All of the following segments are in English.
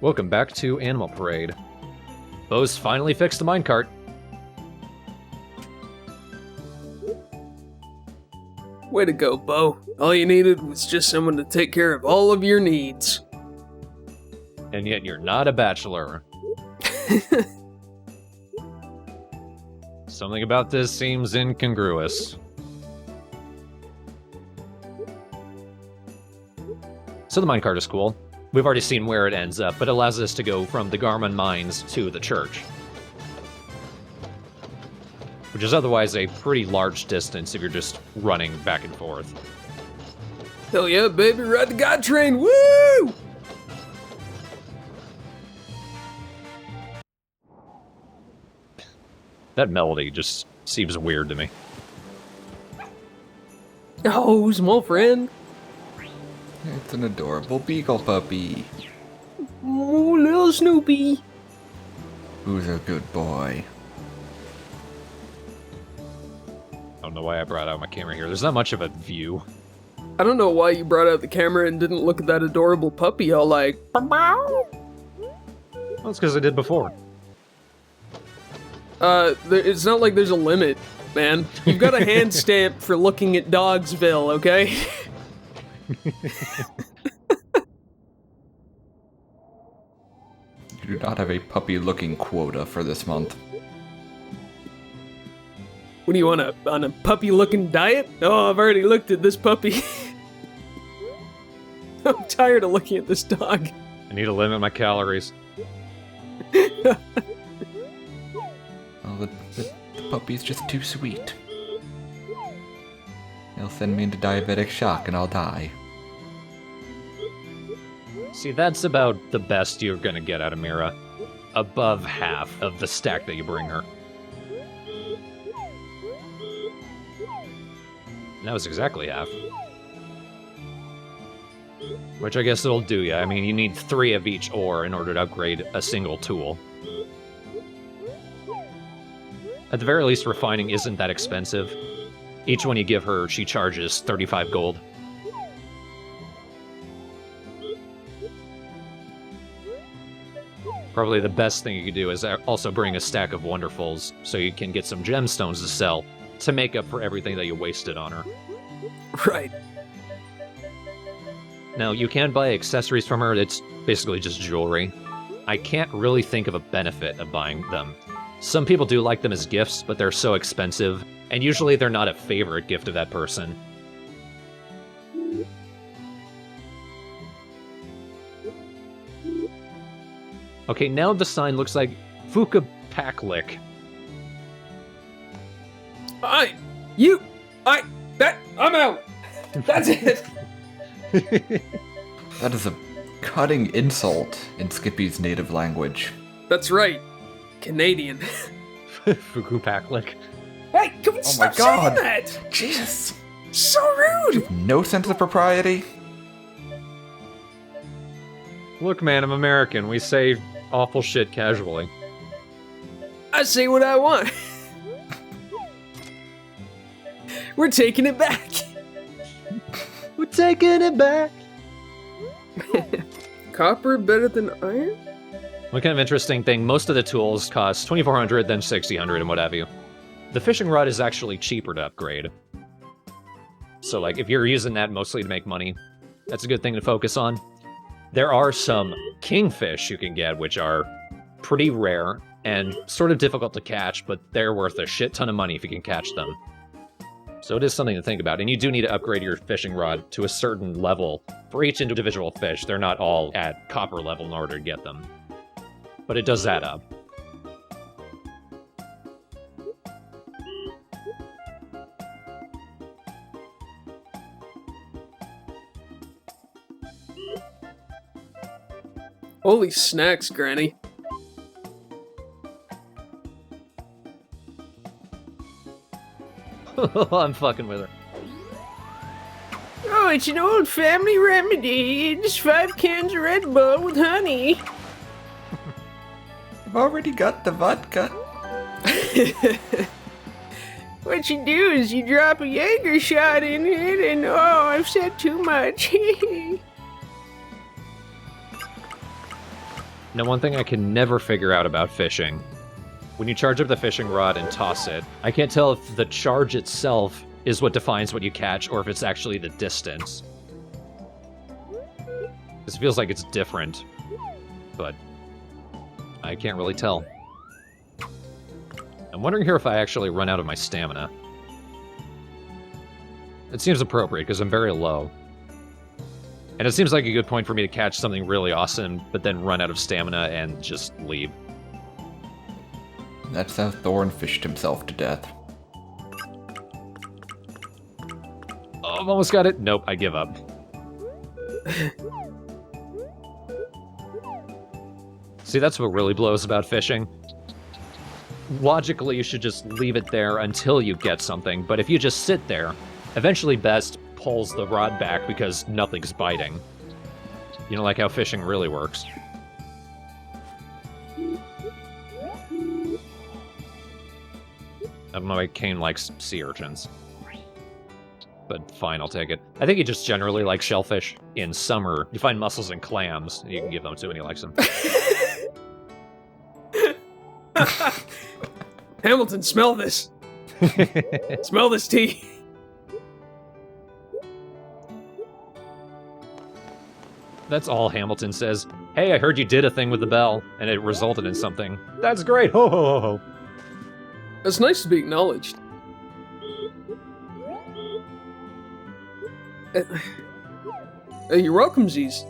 Welcome back to Animal Parade. Bo's finally fixed the minecart. Way to go, Bo. All you needed was just someone to take care of all of your needs. And yet you're not a bachelor. Something about this seems incongruous. So the minecart is cool. We've already seen where it ends up, but it allows us to go from the Garmin mines to the church. Which is otherwise a pretty large distance if you're just running back and forth. Hell yeah, baby, ride the God train, woo! That melody just seems weird to me. Oh, small friend. It's an adorable beagle puppy. Oh, little Snoopy. Who's a good boy? I don't know why I brought out my camera here. There's not much of a view. I don't know why you brought out the camera and didn't look at that adorable puppy all like, Well, it's because I did before. it's not like there's a limit, man. You've got a hand stamp for looking at Dogsville, okay? You do not have a puppy-looking quota for this month. What do you want, on a puppy-looking diet? Oh, I've already looked at this puppy. I'm tired of looking at this dog. I need to limit my calories. Oh, the puppy's just too sweet. He'll send me into diabetic shock and I'll die. See, that's about the best you're gonna get out of Mira. Above half of the stack that you bring her. And that was exactly half. Which I guess it'll do ya. I mean, you need 3 of each ore in order to upgrade a single tool. At the very least, refining isn't that expensive. Each one you give her, she charges 35 gold. Probably the best thing you could do is also bring a stack of Wonderfuls, so you can get some gemstones to sell, to make up for everything that you wasted on her. Right. Now, you can buy accessories from her, it's basically just jewelry. I can't really think of a benefit of buying them. Some people do like them as gifts, but they're so expensive, and usually they're not a favorite gift of that person. Okay, now the sign looks like Fuka Paklik. I'm out. That's it. That is a cutting insult in Skippy's native language. That's right. Canadian. Fuku Paklik. Hey, can we Oh my stop God. saying that? Jesus! So rude. No sense of propriety? Look, man, I'm American. We say awful shit casually. I say what I want. We're taking it back. We're taking it back. Copper better than iron? One kind of interesting thing, most of the tools cost 2,400, then 1,600, and what have you. The fishing rod is actually cheaper to upgrade. So, like, if you're using that mostly to make money, that's a good thing to focus on. There are some kingfish you can get, which are pretty rare and sort of difficult to catch, but they're worth a shit ton of money if you can catch them. So it is something to think about, and you do need to upgrade your fishing rod to a certain level for each individual fish. They're not all at copper level in order to get them. But it does add up. Holy snacks, Granny. I'm fucking with her. Oh, it's an old family remedy. It's 5 cans of Red Bull with honey. I've already got the vodka. What you do is you drop a Jaeger shot in it, and oh, I've said too much. Now, one thing I can never figure out about fishing, when you charge up the fishing rod and toss it, I can't tell if the charge itself is what defines what you catch or if it's actually the distance. This feels like it's different, but I can't really tell. I'm wondering here if I actually run out of my stamina. It seems appropriate because I'm very low. And it seems like a good point for me to catch something really awesome, but then run out of stamina and just leave. That's how Thorn fished himself to death. Oh, I've almost got it. Nope, I give up. See, that's what really blows about fishing. Logically, you should just leave it there until you get something, but if you just sit there, eventually Best pulls the rod back because nothing's biting. You know, like how fishing really works. My cane likes sea urchins. But fine, I'll take it. I think he just generally likes shellfish. In summer, you find mussels and clams, you can give them to him and he likes them. Hamilton, smell this. Smell this tea. That's all Hamilton says. Hey, I heard you did a thing with the bell, and it resulted in something. That's great! Ho ho ho ho! It's nice to be acknowledged. You're welcome, Z's.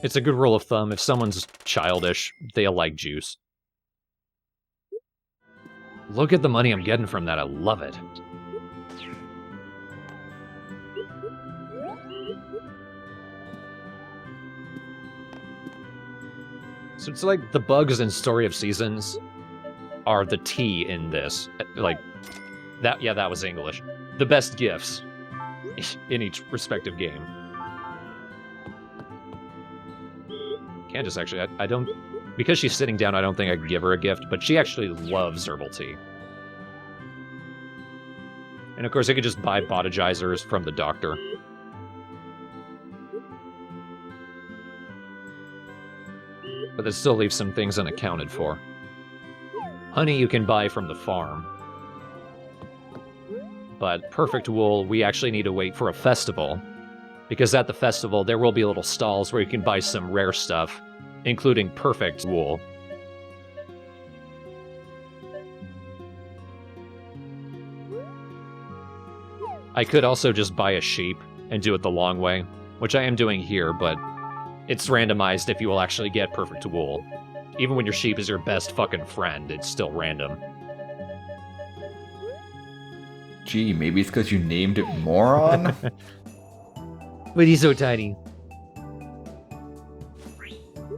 It's a good rule of thumb. If someone's childish, they'll like juice. Look at the money I'm getting from that. I love it. So it's like the bugs in Story of Seasons are the tea in this. Like, that, yeah, that was English. The best gifts in each respective game. Can't just actually, I don't, because she's sitting down, I don't think I could give her a gift, but she actually loves herbal tea. And of course, I could just buy Bodygizers from the doctor. But that still leaves some things unaccounted for. Honey you can buy from the farm. But perfect wool, we actually need to wait for a festival. Because at the festival, there will be little stalls where you can buy some rare stuff, including perfect wool. I could also just buy a sheep and do it the long way, which I am doing here, but it's randomized if you will actually get perfect wool. Even when your sheep is your best fucking friend, it's still random. Gee, maybe it's because you named it Moron? But he's so tiny.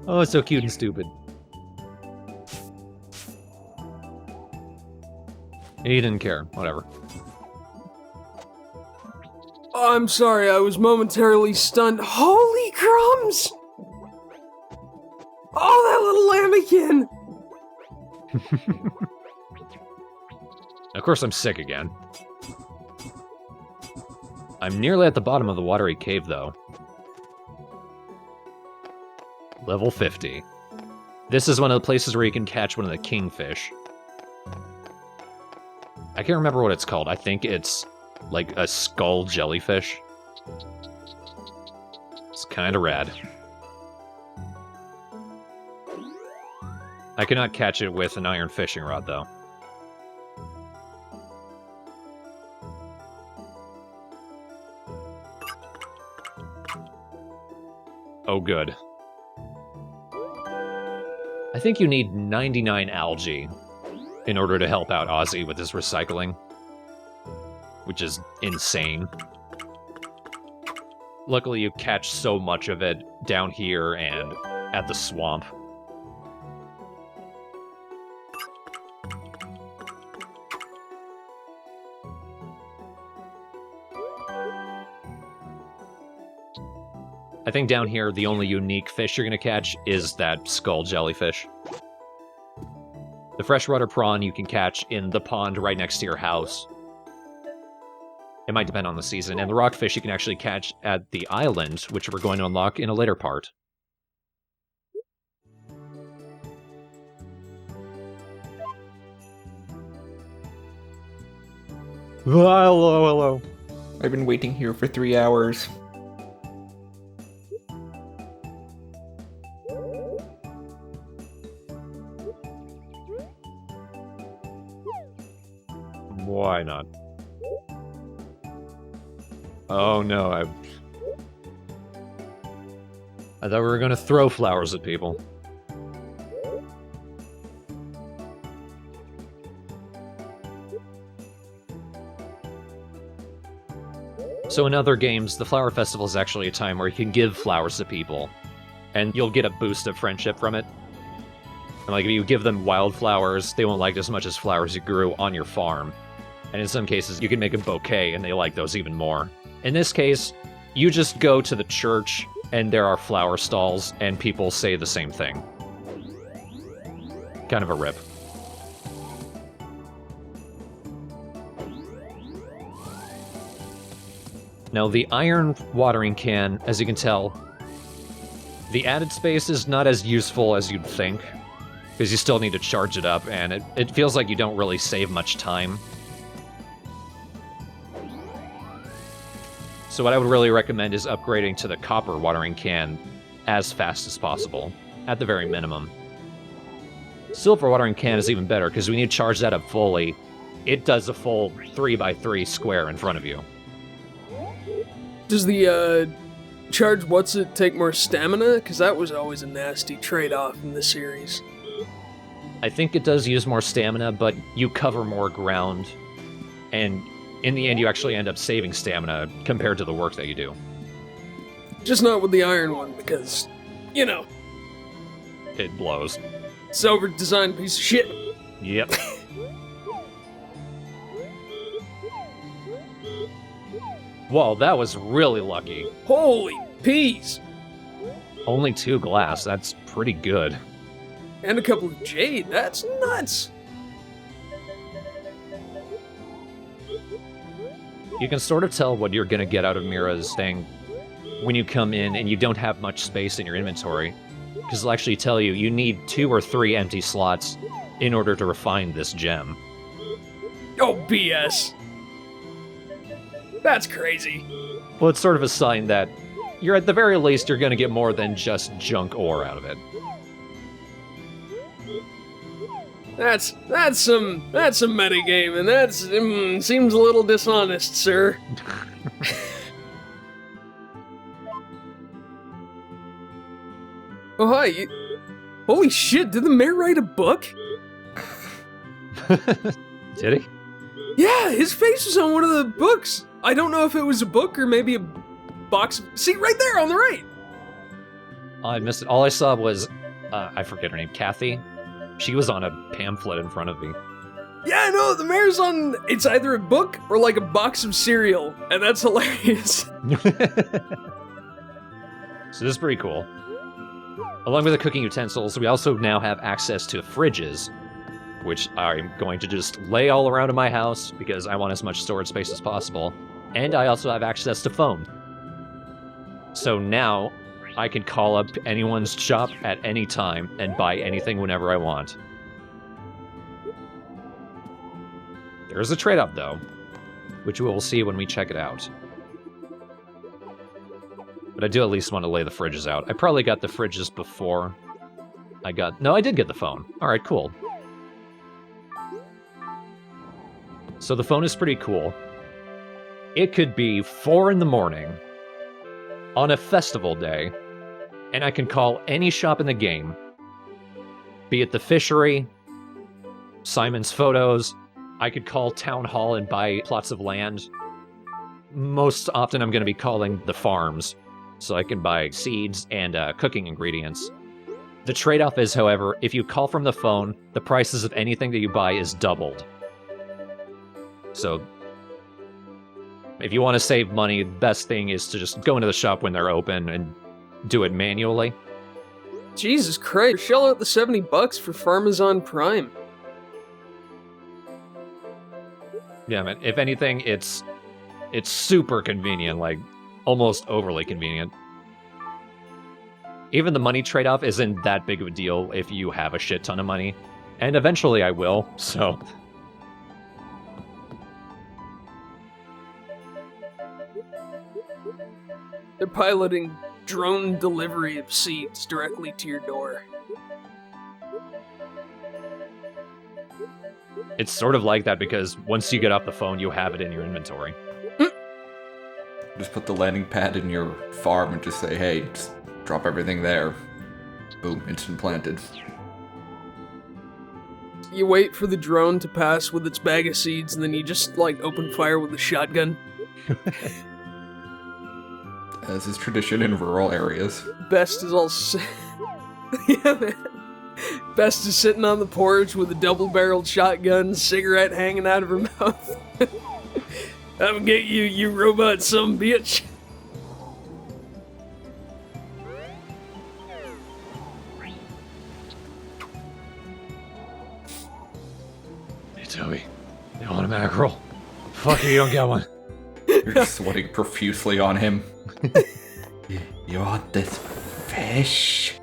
Oh, it's so cute and stupid. He didn't care. Whatever. I'm sorry, I was momentarily stunned. Holy crumbs! Oh, that little lambikin! Of course I'm sick again. I'm nearly at the bottom of the watery cave, though. Level 50. This is one of the places where you can catch one of the kingfish. I can't remember what it's called. I think it's like a skull jellyfish. It's kind of rad. I cannot catch it with an iron fishing rod, though. Oh, good. I think you need 99 algae in order to help out Ozzy with his recycling, which is insane. Luckily, you catch so much of it down here and at the swamp. I think down here, the only unique fish you're going to catch is that skull jellyfish. The freshwater prawn you can catch in the pond right next to your house. It might depend on the season. And the rockfish you can actually catch at the island, which we're going to unlock in a later part. Hello, hello. I've been waiting here for 3 hours. Why not? Oh no, I thought we were gonna throw flowers at people. So in other games, the Flower Festival is actually a time where you can give flowers to people, and you'll get a boost of friendship from it. And like, if you give them wildflowers, they won't like it as much as flowers you grew on your farm. And in some cases, you can make a bouquet, and they like those even more. In this case, you just go to the church, and there are flower stalls, and people say the same thing. Kind of a rip. Now, the iron watering can, as you can tell, the added space is not as useful as you'd think, because you still need to charge it up, and it feels like you don't really save much time. So what I would really recommend is upgrading to the copper watering can as fast as possible, at the very minimum. Silver watering can is even better, because when you charge that up fully, it does a full 3x3 square in front of you. Does the, charge what's it take more stamina? Because that was always a nasty trade-off in the series. I think it does use more stamina, but you cover more ground, and in the end you actually end up saving stamina compared to the work that you do. Just not with the iron one, because, you know, It blows. it's over-designed piece of shit. Yep. Whoa, that was really lucky. Holy peas! Only 2 glass, that's pretty good. And a couple of jade, that's nuts! You can sort of tell what you're gonna get out of Mira's thing when you come in and you don't have much space in your inventory. Because it'll actually tell you you need 2 or 3 empty slots in order to refine this gem. Oh, BS. That's crazy. Well, it's sort of a sign that you're at the very least you're gonna get more than just junk ore out of it. That's some metagame, and that's, seems a little dishonest, sir. Oh, hi, holy shit, did the mayor write a book? Did he? Yeah, his face was on one of the books. I don't know if it was a book or maybe a box. See, right there on the right. Oh, I missed it. All I saw was, I forget her name, Kathy. She was on a pamphlet in front of me. Yeah, no, the mayor's on, it's either a book or like a box of cereal, and that's hilarious. So this is pretty cool. Along with the cooking utensils, we also now have access to fridges, which I'm going to just lay all around in my house because I want as much storage space as possible. And I also have access to phone. So now I can call up anyone's shop at any time and buy anything whenever I want. There's a trade-off, though, which we will see when we check it out. But I do at least want to lay the fridges out. I probably got the fridges before I got... No, I did get the phone. Alright, cool. So the phone is pretty cool. It could be 4 in the morning on a festival day, and I can call any shop in the game, be it the fishery, Simon's Photos. I could call Town Hall and buy plots of land. Most often I'm going to be calling the farms, so I can buy seeds and cooking ingredients. The trade-off is, however, if you call from the phone, the prices of anything that you buy is doubled. So, if you want to save money, the best thing is to just go into the shop when they're open and do it manually. Jesus Christ, shell out the $70 for Farmazon Prime. Yeah, man, if anything, it's super convenient, like, almost overly convenient. Even the money trade-off isn't that big of a deal if you have a shit ton of money. And eventually I will, so... piloting drone delivery of seeds directly to your door. It's sort of like that because once you get off the phone, you have it in your inventory. Just put the landing pad in your farm and just say, hey, just drop everything there. Boom, instant planted. You wait for the drone to pass with its bag of seeds, and then you just, like, open fire with a shotgun. As is tradition in rural areas. Best is all... yeah, man. Best is sitting on the porch with a double-barreled shotgun, cigarette hanging out of her mouth. I'm gonna get you, you robot some bitch. Hey, Toby. You want a mackerel? Fuck you don't get one. You're sweating profusely on him. You want this fish?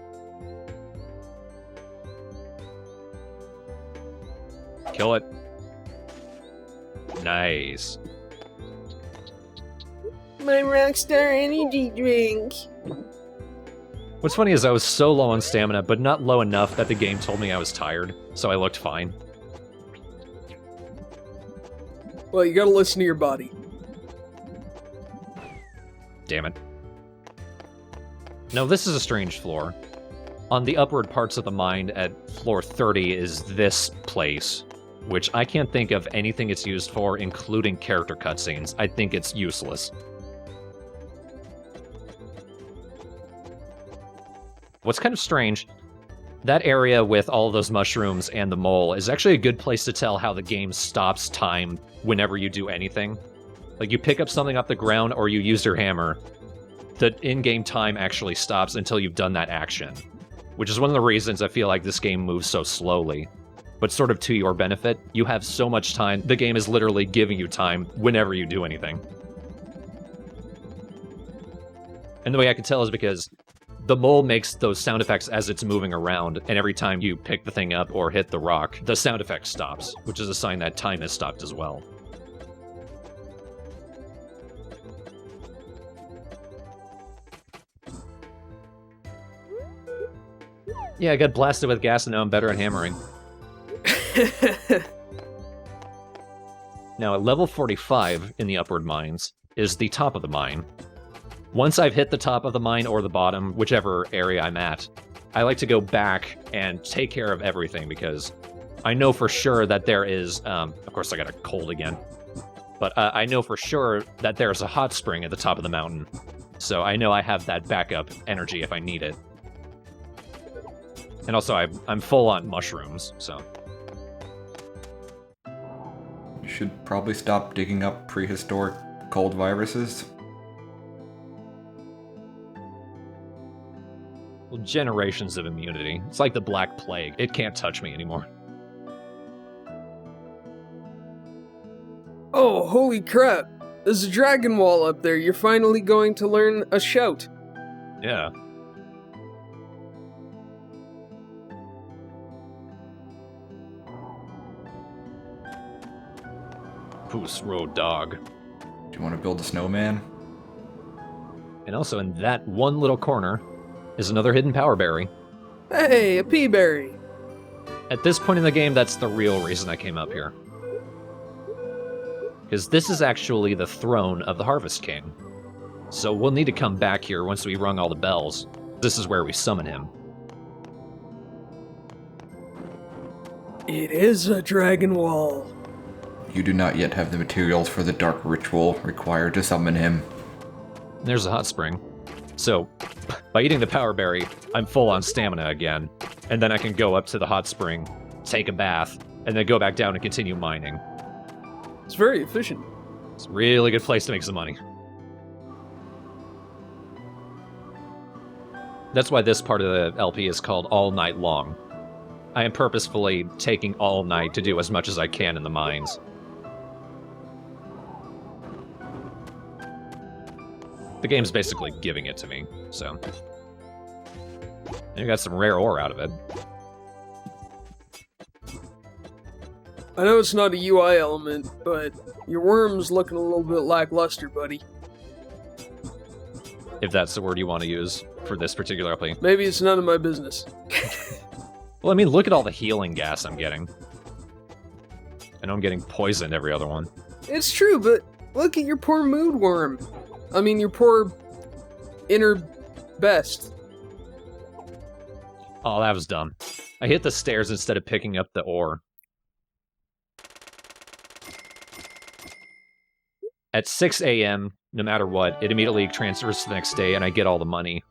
Kill it. Nice. My Rockstar energy drink. What's funny is I was so low on stamina, but not low enough that the game told me I was tired, so I looked fine. Well, you gotta listen to your body. Damn it. No, this is a strange floor. On the upward parts of the mine at floor 30 is this place, which I can't think of anything it's used for, including character cutscenes. I think it's useless. What's kind of strange, that area with all of those mushrooms and the mole is actually a good place to tell how the game stops time whenever you do anything. Like, you pick up something off the ground or you use your hammer, the in-game time actually stops until you've done that action. Which is one of the reasons I feel like this game moves so slowly. But sort of to your benefit, you have so much time, the game is literally giving you time whenever you do anything. And the way I can tell is because the mole makes those sound effects as it's moving around, and every time you pick the thing up or hit the rock, the sound effect stops, which is a sign that time has stopped as well. Yeah, I got blasted with gas and now I'm better at hammering. Now, at level 45 in the upward mines is the top of the mine. Once I've hit the top of the mine or the bottom, whichever area I'm at, I like to go back and take care of everything because I know for sure that there is, of course I got a cold again, but I know for sure that there's a hot spring at the top of the mountain. So I know I have that backup energy if I need it. And also I'm full on mushrooms, so. You should probably stop digging up prehistoric cold viruses. Well, generations of immunity. It's like the Black Plague. It can't touch me anymore. Oh, holy crap. There's a dragon wall up there. You're finally going to learn a shout. Yeah. Puss Road Dog. Do you want to build a snowman? And also in that one little corner is another hidden power berry. Hey, a pea berry. At this point in the game, that's the real reason I came up here. Because this is actually the throne of the Harvest King. So we'll need to come back here once we rung all the bells. This is where we summon him. It is a dragon wall. You do not yet have the materials for the dark ritual required to summon him. There's a hot spring. So, by eating the power berry, I'm full on stamina again. And then I can go up to the hot spring, take a bath, and then go back down and continue mining. It's very efficient. It's a really good place to make some money. That's why this part of the LP is called All Night Long. I am purposefully taking all night to do as much as I can in the mines. The game's basically giving it to me, so. And you got some rare ore out of it. I know it's not a UI element, but your worm's looking a little bit lackluster, buddy. if that's the word you want to use for this particular plea. Maybe it's none of my business. Well, I mean, look at all the healing gas I'm getting. I know I'm getting poisoned every other one. It's true, but look at your poor mood worm. I mean, your poor inner best. Oh, that was dumb. I hit the stairs instead of picking up the ore. At 6 a.m., no matter what, it immediately transfers to the next day, and I get all the money.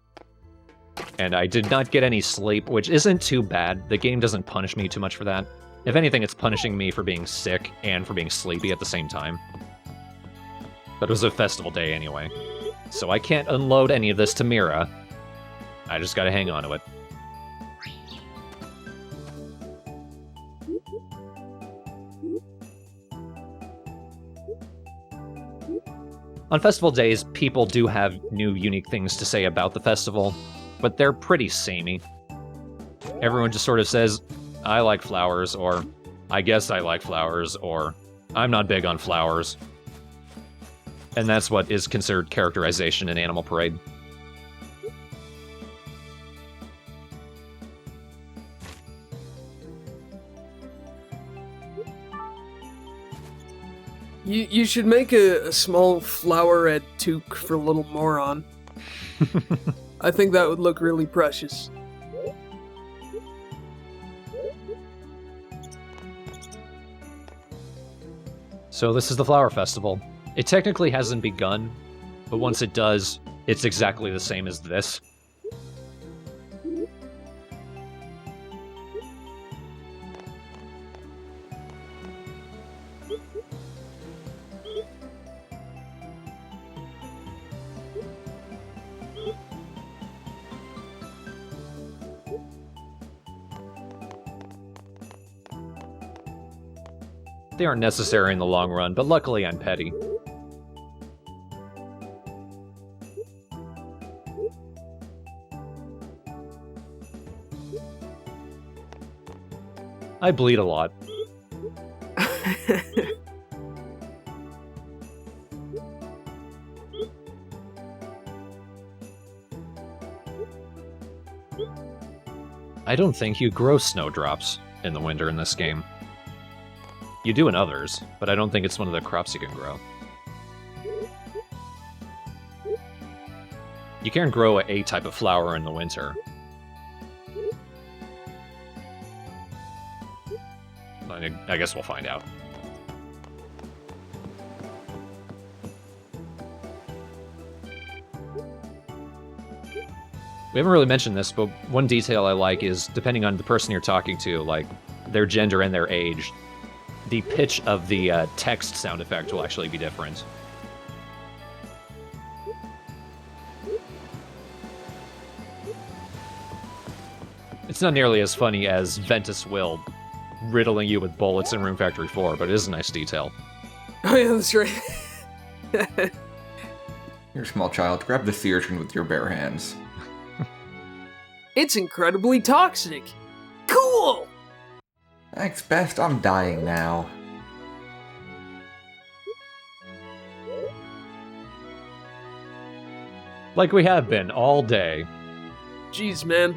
And I did not get any sleep, which isn't too bad. The game doesn't punish me too much for that. If anything, it's punishing me for being sick and for being sleepy at the same time. But it was a festival day anyway. So I can't unload any of this to Mira. I just gotta hang on to it. On festival days, people do have new, unique things to say about the festival, but they're pretty samey. Everyone just sort of says, I like flowers, or I guess I like flowers, or I'm not big on flowers. And that's what is considered characterization in Animal Parade. You should make a small flowerette toque for little moron. I think that would look really precious. So this is the Flower Festival. It technically hasn't begun, but once it does, it's exactly the same as this. They aren't necessary in the long run, but luckily I'm petty. I bleed a lot. I don't think you grow snowdrops in the winter in this game. You do in others, but I don't think it's one of the crops you can grow. You can grow a type of flower in the winter. I guess we'll find out. We haven't really mentioned this, but one detail I like is, depending on the person you're talking to, like their gender and their age, the pitch of the text sound effect will actually be different. It's not nearly as funny as Ventus Will riddling you with bullets in Room Factory 4, but it is a nice detail. Oh yeah, that's right. Here, small child, grab the sea urchin with your bare hands. It's incredibly toxic. Cool! Thanks, best. I'm dying now. Like we have been all day. Jeez, man.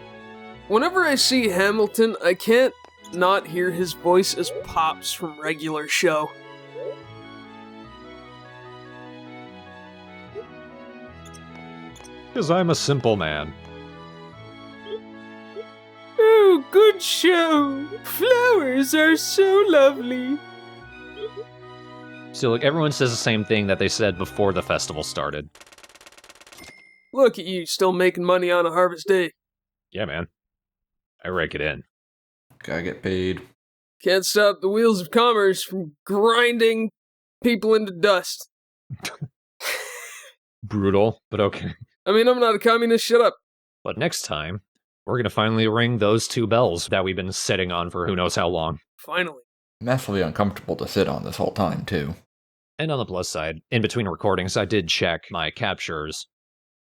Whenever I see Hamilton, I can't not hear his voice as Pops from regular show. Because I'm a simple man. Oh, good show! Flowers are so lovely! So, like, everyone says the same thing that they said before the festival started. Look at you, still making money on a harvest day. Yeah, man. I rake it in. Gotta get paid. Can't stop the wheels of commerce from grinding people into dust. Brutal, but okay. I mean, I'm not a communist, shut up. But next time, we're gonna finally ring those two bells that we've been sitting on for who knows how long. Finally. Massively uncomfortable to sit on this whole time, too. And on the plus side, in between recordings, I did check my captures.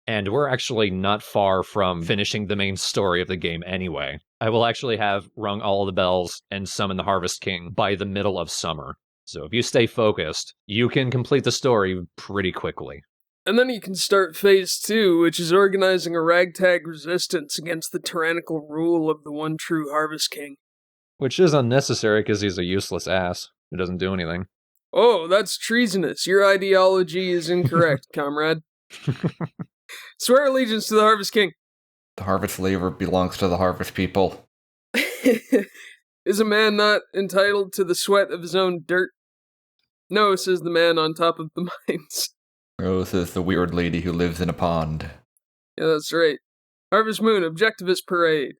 And we're actually not far from finishing the main story of the game anyway. I will actually have rung all the bells and summon the Harvest King by the middle of summer. So if you stay focused, you can complete the story pretty quickly. And then you can start phase 2, which is organizing a ragtag resistance against the tyrannical rule of the one true Harvest King. Which is unnecessary because he's a useless ass who doesn't do anything. Oh, that's treasonous. Your ideology is incorrect, comrade. Swear allegiance to the Harvest King. The harvest labor belongs to the harvest people. Is a man not entitled to the sweat of his own dirt? No, says the man on top of the mines. Oh, says the weird lady who lives in a pond. Yeah, that's right. Harvest Moon, Objectivist Parade.